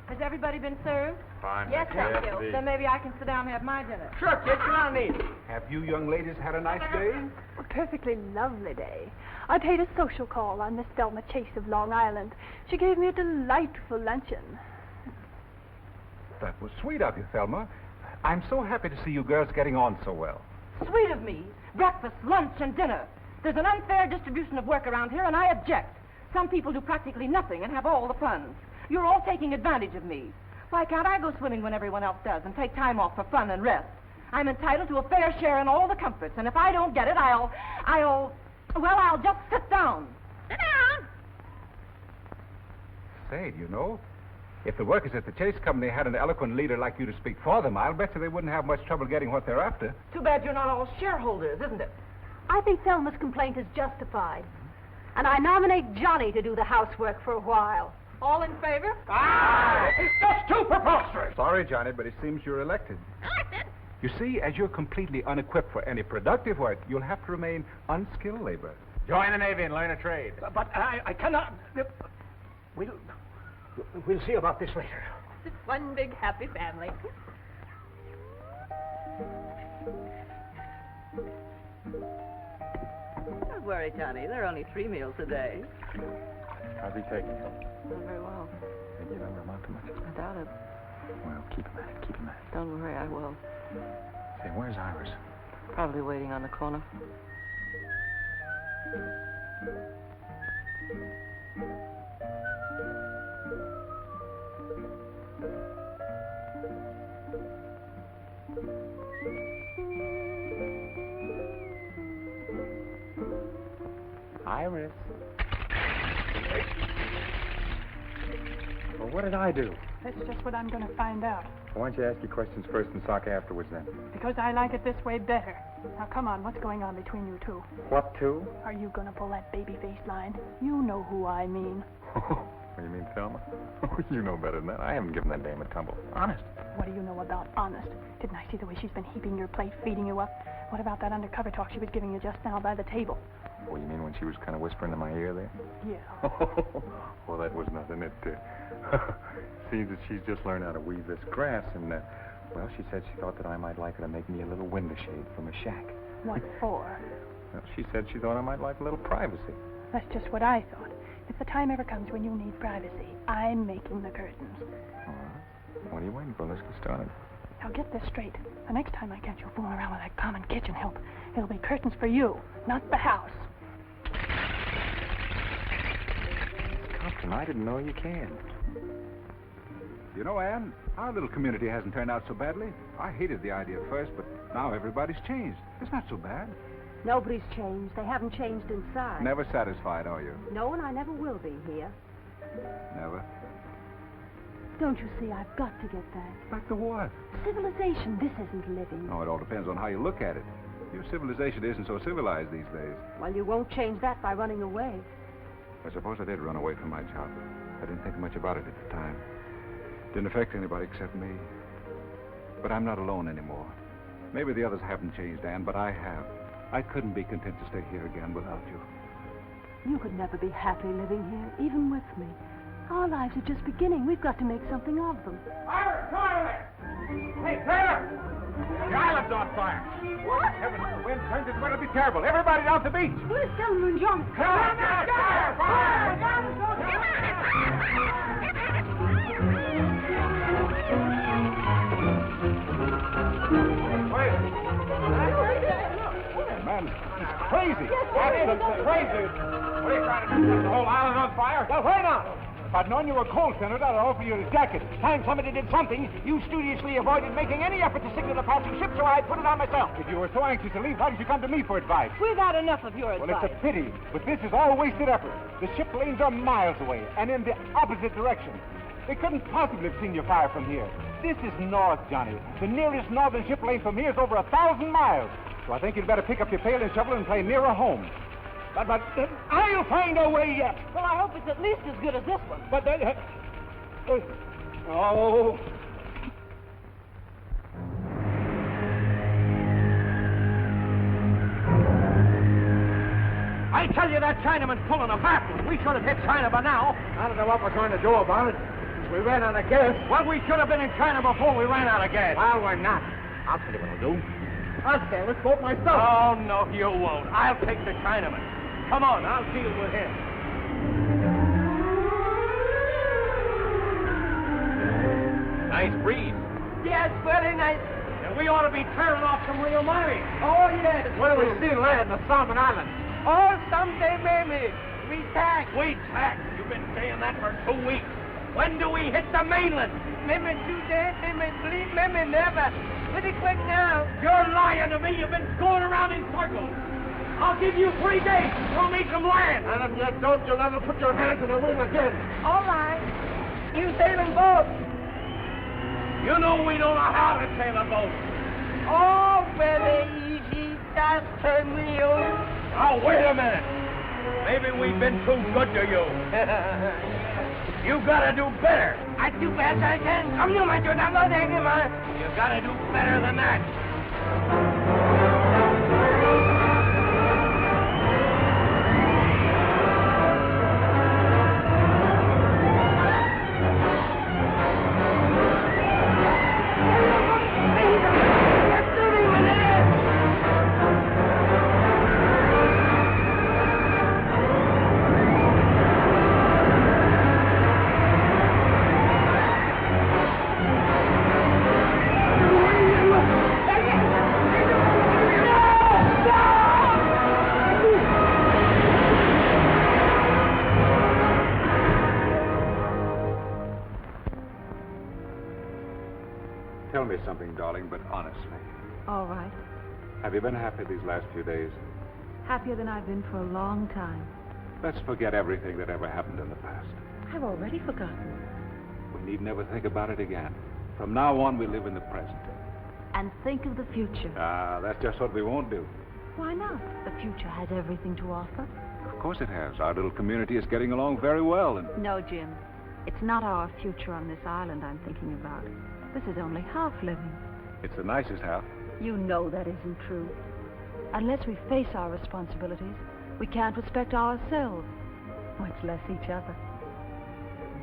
Has everybody been served? Fine. Yes, thank you. Then maybe I can sit down and have my dinner. Sure, kid, come on in. Have you young ladies had a nice day? A perfectly lovely day. I paid a social call on Miss Thelma Chase of Long Island. She gave me a delightful luncheon. That was sweet of you, Thelma. I'm so happy to see you girls getting on so well. Sweet of me. Breakfast, lunch, and dinner. There's an unfair distribution of work around here, and I object. Some people do practically nothing and have all the fun. You're all taking advantage of me. Why can't I go swimming when everyone else does and take time off for fun and rest? I'm entitled to a fair share in all the comforts, and if I don't get it, I'll just sit down. Sit down! Say, do you know, if the workers at the Chase Company had an eloquent leader like you to speak for them, I'll bet you they wouldn't have much trouble getting what they're after. Too bad you're not all shareholders, isn't it? I think Thelma's complaint is justified. And I nominate Johnny to do the housework for a while. All in favor? Ah! It's just too preposterous! Sorry, Johnny, but it seems you're elected. Elected? You see, as you're completely unequipped for any productive work, you'll have to remain unskilled labor. Join the Navy and learn a trade. But I cannot... We'll see about this later. It's one big happy family. Don't worry, Johnny. There are only 3 meals a day. How's he taking it? Not very well. Maybe you don't amount to much. I doubt it. Well, keep him at it, keep him at it. Don't worry, I will. Say, where's Iris? Probably waiting on the corner. Iris. Well, what did I do? That's just what I'm going to find out. Why don't you ask your questions first and talk afterwards then? Because I like it this way better. Now, come on, what's going on between you two? What two? Are you going to pull that baby face line? You know who I mean. What do you mean, Thelma? You know better than that. I haven't given that dame a tumble. Honest. What do you know about honest? Didn't I see the way she's been heaping your plate, feeding you up? What about that undercover talk she was giving you just now by the table? Oh, you mean when she was kind of whispering in my ear there? Yeah. Well, that was nothing. It seems that she's just learned how to weave this grass, and, well, she said she thought that I might like her to make me a little window shade from a shack. What for? Well, she said she thought I might like a little privacy. That's just what I thought. If the time ever comes when you need privacy, I'm making the curtains. All right. What are you waiting for? Let's get started. Now get this straight. The next time I catch you fooling around with that common kitchen help, it'll be curtains for you, not the house. Compton, I didn't know you can. You know, Anne, our little community hasn't turned out so badly. I hated the idea at first, but now everybody's changed. It's not so bad. Nobody's changed. They haven't changed inside. Never satisfied, are you? No, and I never will be here. Never. Don't you see, I've got to get back. Back to what? Civilization. This isn't living. Oh, it all depends on how you look at it. Your civilization isn't so civilized these days. Well, you won't change that by running away. I suppose I did run away from my job. I didn't think much about it at the time. Didn't affect anybody except me. But I'm not alone anymore. Maybe the others haven't changed, Anne, but I have. I couldn't be content to stay here again without you. You could never be happy living here, even with me. Our lives are just beginning. We've got to make something of them. Iris, come on there! Hey, Taylor! The island's on fire. What? Heavens, the wind turns, it's going to be terrible. Everybody down to the beach. Where's Thelma and John? Come on, fire! Fire! Man, it's crazy. That is crazy. What are you trying to do? Set the whole island on fire? Well, wait on. If I'd known you were cold, Senator, I'd offer you a jacket. Time somebody did something, you studiously avoided making any effort to signal a passing ship, so I put it on myself. If you were so anxious to leave, why did you come to me for advice? We've had enough of your Well, advice. it's a pity, but this is all wasted effort. The ship lanes are miles away, and in the opposite direction. They couldn't possibly have seen your fire from here. This is north, Johnny. The nearest northern ship lane from here is over 1,000 miles. So I think you'd better pick up your pail and shovel and play nearer home. But I'll find a way yet. Well, I hope it's at least as good as this one. But oh. I tell you, that Chinaman's pulling a fast one. We should have hit China by now. I don't know what we're going to do about it. We ran out of gas. Well, we should have been in China before we ran out of gas. Well, we're not. I'll tell you what I'll do. I'll sail this boat myself. Oh, no, you won't. I'll take the Chinaman. Come on, I'll deal with him. Nice breeze. Yes, very nice. And we ought to be tearing off some real money. Oh, yes. Where do we see land? The Solomon Islands. Oh, someday maybe. We tack. We tack. You've been saying that for 2 weeks. When do we hit the mainland? Maybe today, maybe sleep, maybe never. Pretty quick now. You're lying to me. You've been going around in circles. I'll give you 3 days. Show me some land. And if you don't, you'll never put your hands in the wheel again. All right. You sailing boat. You know we don't know how to sail a boat. Oh, very easy. Just turn wheel. Now, wait a minute. Maybe we've been too good to you. You gotta do better. I do best I can. Come you, my dear. Now, go there, man. You gotta do better than that. Tell me something, darling, but honestly. All right. Have you been happy these last few days? Happier than I've been for a long time. Let's forget everything that ever happened in the past. I've already forgotten. We need never think about it again. From now on, we live in the present. And think of the future. Ah, that's just what we won't do. Why not? The future has everything to offer. Of course it has. Our little community is getting along very well, and... No, Jim. It's not our future on this island I'm thinking about. This is only half living. It's the nicest half. You know that isn't true. Unless we face our responsibilities, we can't respect ourselves, much less each other.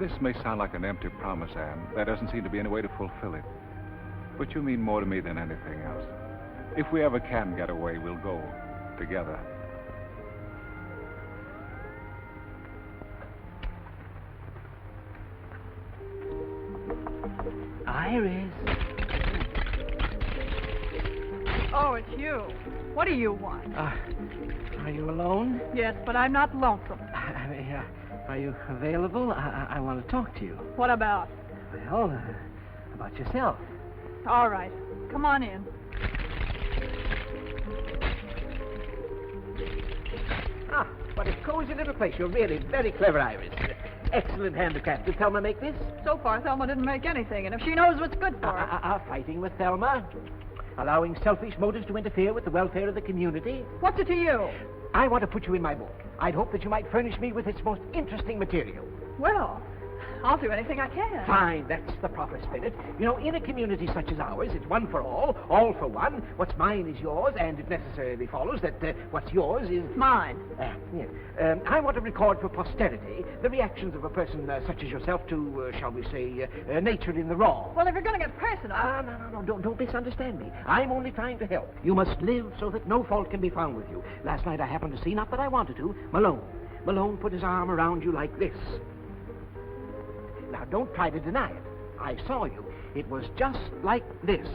This may sound like an empty promise, Anne. There doesn't seem to be any way to fulfill it. But you mean more to me than anything else. If we ever can get away, we'll go together. Iris. Oh, it's you. What do you want? Are you alone? Yes, but I'm not lonesome. Are you available? I want to talk to you. What about? Well, about yourself. All right. Come on in. Ah, what a cozy little place. You're really very clever, Iris. Excellent handicraft. Did Thelma make this? So far, Thelma didn't make anything, and if she knows what's good for her... Fighting with Thelma? Allowing selfish motives to interfere with the welfare of the community? What's it to you? I want to put you in my book. I'd hope that you might furnish me with its most interesting material. Well, I'll do anything I can. Fine, that's the proper spirit. You know, in a community such as ours, it's one for all for one. What's mine is yours, and it necessarily follows that what's yours is... Mine. Yes. I want to record for posterity the reactions of a person such as yourself to, shall we say, nature in the raw. Well, if you're going to get personal... No, don't misunderstand me. I'm only trying to help. You must live so that no fault can be found with you. Last night I happened to see, not that I wanted to, Malone. Malone put his arm around you like this. Now, don't try to deny it. I saw you. It was just like this.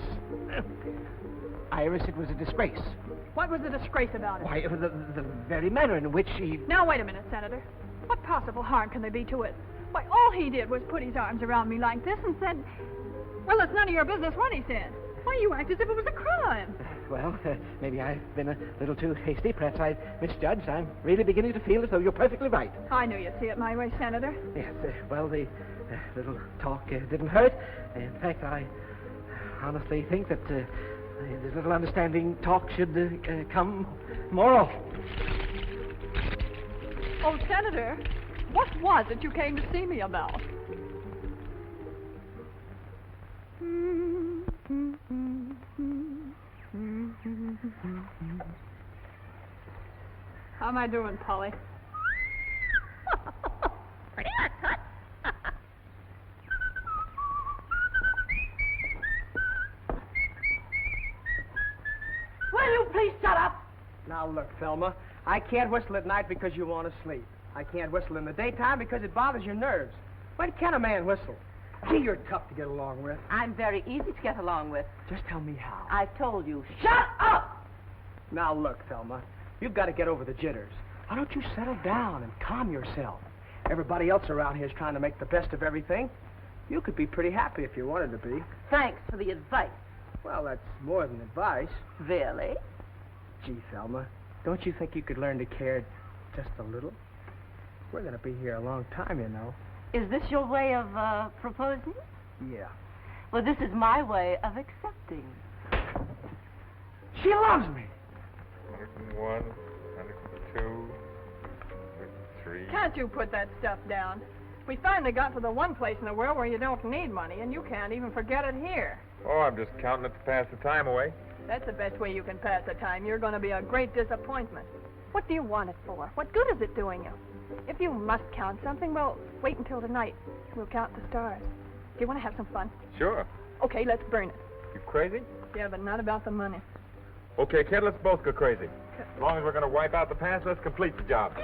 Iris, it was a disgrace. What was the disgrace about it? Why, the very manner in which he... Now, wait a minute, Senator. What possible harm can there be to it? Why, all he did was put his arms around me like this and said, well, it's none of your business what he said. Why, you act as if it was a crime. Well, maybe I've been a little too hasty. Perhaps I misjudged. I'm really beginning to feel as though you're perfectly right. I knew you'd see it my way, Senator. Yes, well, the little talk didn't hurt. In fact, I honestly think that this little understanding talk should come more often. Oh, Senator, what was it you came to see me about? How am I doing, Polly? Pretty hot, Tut. Will you please shut up? Now look, Thelma, I can't whistle at night because you want to sleep. I can't whistle in the daytime because it bothers your nerves. When can a man whistle? Gee, you're tough to get along with. I'm very easy to get along with. Just tell me how. I've told you. Shut up! Now look, Thelma, you've got to get over the jitters. Why don't you settle down and calm yourself? Everybody else around here is trying to make the best of everything. You could be pretty happy if you wanted to be. Thanks for the advice. Well, that's more than advice. Really? Gee, Thelma, don't you think you could learn to care just a little? We're going to be here a long time, you know. Is this your way of proposing? Yeah. Well, this is my way of accepting. She loves me. 101, 102, 103. Can't you put that stuff down? We finally got to the one place in the world where you don't need money, and you can't even forget it here. Oh, I'm just counting it to pass the time away. That's the best way you can pass the time. You're going to be a great disappointment. What do you want it for? What good is it doing you? If you must count something, well, wait until tonight. We'll count the stars. Do you want to have some fun? Sure. Okay, let's burn it. You crazy? Yeah, but not about the money. Okay, kid, let's both go crazy. As long as we're going to wipe out the past, let's complete the job.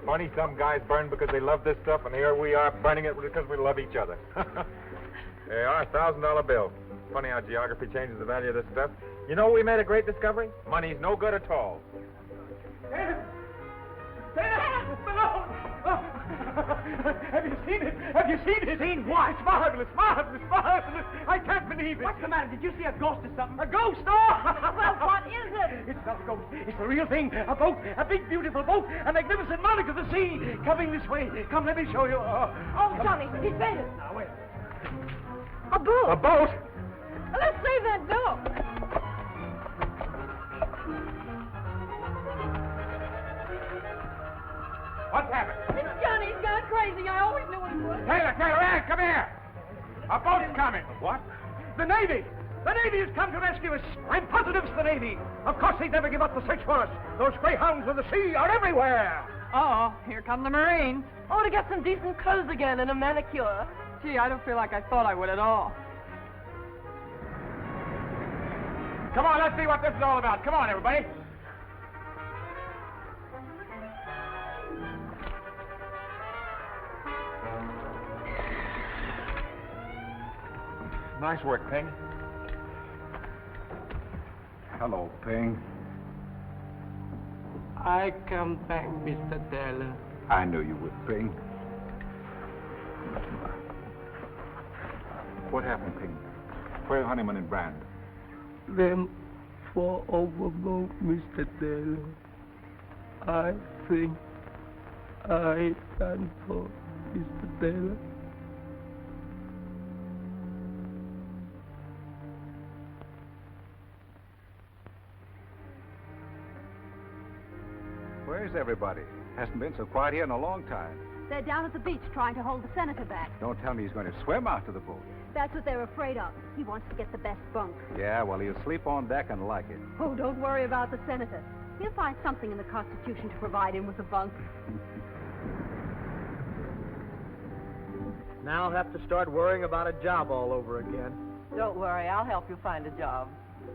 Funny, some guys burn because they love this stuff, and here we are burning it because we love each other. There are $1,000 bill. Funny how geography changes the value of this stuff. You know, we made a great discovery. Money's no good at all. David! David! Malone! Oh. Have you seen it? Have you seen it? Seen what? It's marvelous, marvelous, marvelous. I can't believe it. What's the matter? Did you see a ghost or something? A ghost? Oh! Well, what is it? It's not a ghost. It's the real thing. A boat. A big, beautiful boat. A magnificent monarch of the sea. Coming this way. Come, let me show you. Oh, Johnny, he's fainted. Now, wait. A boat! A boat? Let's save that boat! What's happened? It's Johnny. He's gone crazy. I always knew he would. Taylor, Ann, come here. A boat's coming. What? The Navy! The Navy has come to rescue us. I'm positive it's the Navy. Of course they'd never give up the search for us. Those greyhounds of the sea are everywhere. Uh-oh, here come the Marines. Oh, to get some decent clothes again and a manicure. Gee, I don't feel like I thought I would at all. Come on, let's see what this is all about. Come on, everybody. Nice work, Ping. Hello, Ping. I come back, Mr. Taylor. I knew you would, Ping. What happened, Ping? Where are Honeyman and Brand? Them fall overboard, Mr. Taylor. I think I done for Mr. Taylor. Where's everybody? Hasn't been so quiet here in a long time. They're down at the beach trying to hold the senator back. Don't tell me he's going to swim out to the boat. That's what they're afraid of. He wants to get the best bunk. Yeah, well, he'll sleep on deck and like it. Oh, don't worry about the senator. He'll find something in the Constitution to provide him with a bunk. Now I'll have to start worrying about a job all over again. Don't worry, I'll help you find a job.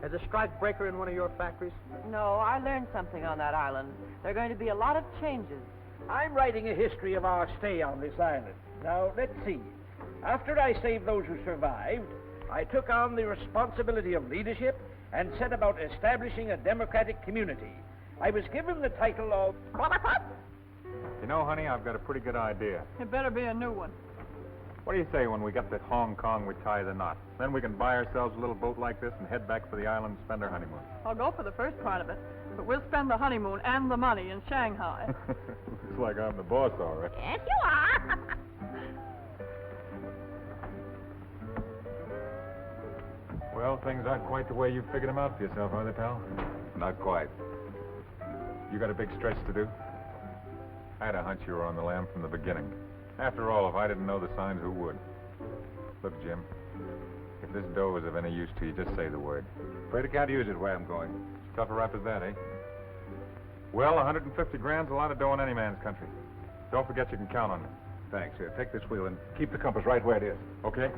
As a strike breaker in one of your factories? No, I learned something on that island. There are going to be a lot of changes. I'm writing a history of our stay on this island. Now, let's see. After I saved those who survived, I took on the responsibility of leadership and set about establishing a democratic community. I was given the title of... You know, honey, I've got a pretty good idea. It better be a new one. What do you say when we get to Hong Kong, we tie the knot? Then we can buy ourselves a little boat like this and head back for the island and spend our honeymoon. I'll go for the first part of it, but we'll spend the honeymoon and the money in Shanghai. Looks like I'm the boss, all right. Yes, you are. Well, things aren't quite the way you figured them out for yourself, are they, pal? Not quite. You got a big stretch to do? I had a hunch you were on the lam from the beginning. After all, if I didn't know the signs, who would? Look, Jim, if this dough is of any use to you, just say the word. Afraid I can't use it where I'm going. It's tough a rap as that, eh? Well, 150 grand's a lot of dough in any man's country. Don't forget you can count on me. Thanks. Here, take this wheel and keep the compass right where it is. Okay?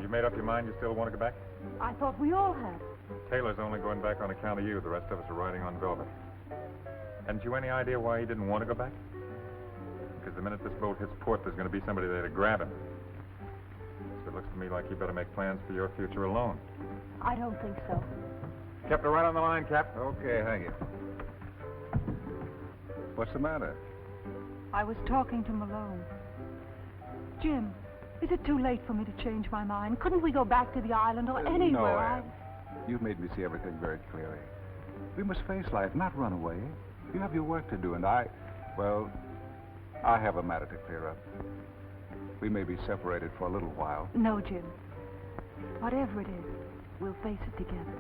You made up your mind you still want to go back? I thought we all had. Taylor's only going back on account of you. The rest of us are riding on velvet. Hadn't you any idea why he didn't want to go back? Because the minute this boat hits port, there's going to be somebody there to grab him. So it looks to me like you better make plans for your future alone. I don't think so. Kept her right on the line, Cap. Okay, thank you. What's the matter? I was talking to Malone. Jim, is it too late for me to change my mind? Couldn't we go back to the island or anywhere? No, Anne. You've made me see everything very clearly. We must face life, not run away. You have your work to do, and I have a matter to clear up. We may be separated for a little while. No, Jim. Whatever it is, we'll face it together.